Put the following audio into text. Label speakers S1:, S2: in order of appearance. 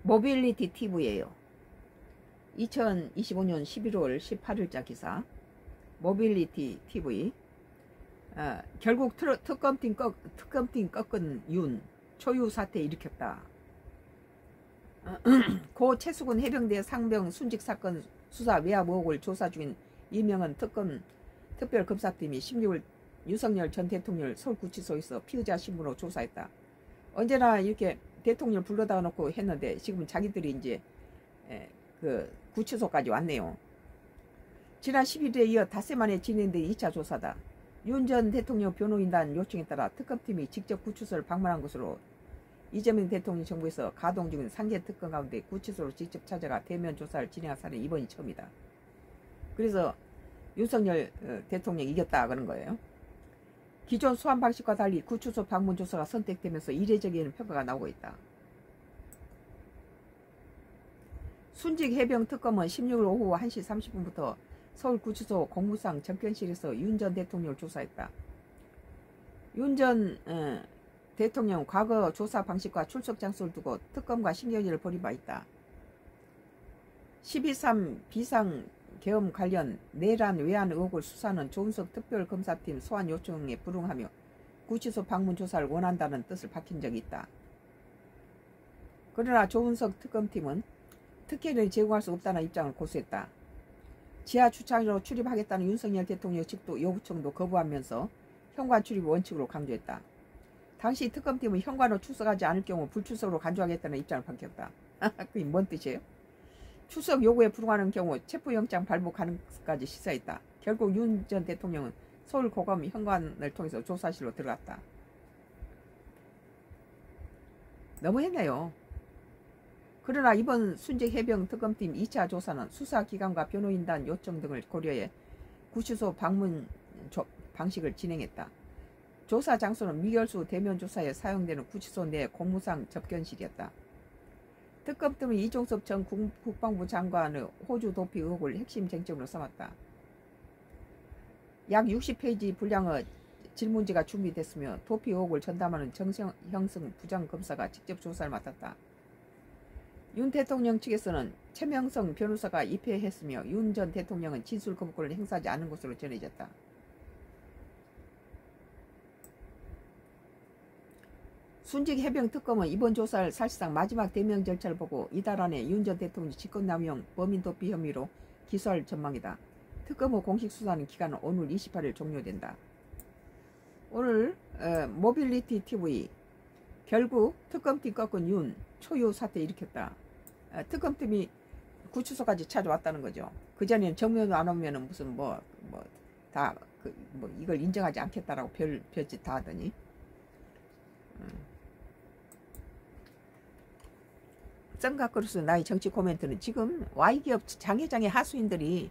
S1: 모빌리티 TV예요. 2025년 11월 18일자 기사. 모빌리티 TV. 결국 특검팀 꺾은 윤 초유 사태 일으켰다. 고 최수근 해병대 상병 순직 사건 수사 외압 의혹을 조사 중인 이명은 특별검사팀이 16일 윤석열 전 대통령 서울구치소에서 피의자 신분으로 조사했다. 언제나 이렇게 대통령 불러다 놓고 했는데 지금은 자기들이 이제 그 구치소까지 왔네요. 지난 11일에 이어 닷새 만에 진행된 2차 조사다. 윤 전 대통령 변호인단 요청에 따라 특검팀이 직접 구치소를 방문한 것으로 이재명 대통령 정부에서 가동 중인 상계 특검 가운데 구치소로 직접 찾아가 대면 조사를 진행한 사례는 이번이 처음이다. 그래서 윤석열 대통령이 이겼다 그런 거예요. 기존 수환 방식과 달리 구치소 방문 조사가 선택되면서 이례적인 평가가 나오고 있다. 순직 해병 특검은 16일 오후 1시 30분부터 서울구치소 공무상 접견실에서 윤 전 대통령을 조사했다. 윤 전 대통령 과거 조사 방식과 출석 장소를 두고 특검과 신경전을 벌인 바 있다. 12.3 비상계엄 관련 내란 외환 의혹을 수사하는 조은석 특별검사팀 소환 요청에 불응하며 구치소 방문 조사를 원한다는 뜻을 밝힌 적이 있다. 그러나 조은석 특검팀은 특혜를 제공할 수 없다는 입장을 고수했다. 지하 주차장으로 출입하겠다는 윤석열 대통령 측도 요청도 거부하면서 현관 출입 원칙으로 강조했다. 당시 특검팀은 현관으로 출석하지 않을 경우 불출석으로 간주하겠다는 입장을 밝혔다. 그게 뭔 뜻이에요? 출석 요구에 불응하는 경우 체포영장 발부 가능성까지 시사했다. 결국 윤 전 대통령은 서울고검 현관을 통해서 조사실로 들어갔다. 너무했네요. 그러나 이번 순직 해병 특검팀 2차 조사는 수사기관과 변호인단 요청 등을 고려해 구치소 방문 방식을 진행했다. 조사 장소는 미결수 대면 조사에 사용되는 구치소 내 공무상 접견실이었다. 특검팀은 이종섭 전 국방부 장관의 호주 도피 의혹을 핵심 쟁점으로 삼았다. 약 60페이지 분량의 질문지가 준비됐으며 도피 의혹을 전담하는 정형승 부장검사가 직접 조사를 맡았다. 윤 대통령 측에서는 최명성 변호사가 입회했으며 윤 전 대통령은 진술 거부권을 행사하지 않은 것으로 전해졌다. 순직 해병 특검은 이번 조사를 사실상 마지막 대면 절차를 보고 이달 안에 윤 전 대통령 직권남용 범인 도피 혐의로 기소할 전망이다. 특검 후 공식 수사하는 기간은 오늘 28일 종료된다. 오늘 모빌리티 TV 결국 특검팀 꺾은 윤 초유 사태 일으켰다. 특검팀이 구치소까지 찾아왔다는 거죠. 그 전에는 정면으로 안 오면은 무슨 이걸 인정하지 않겠다라고 별짓 다 하더니. 썬가크루스 나의 정치 코멘트는 지금 Y기업 장애장애 하수인들이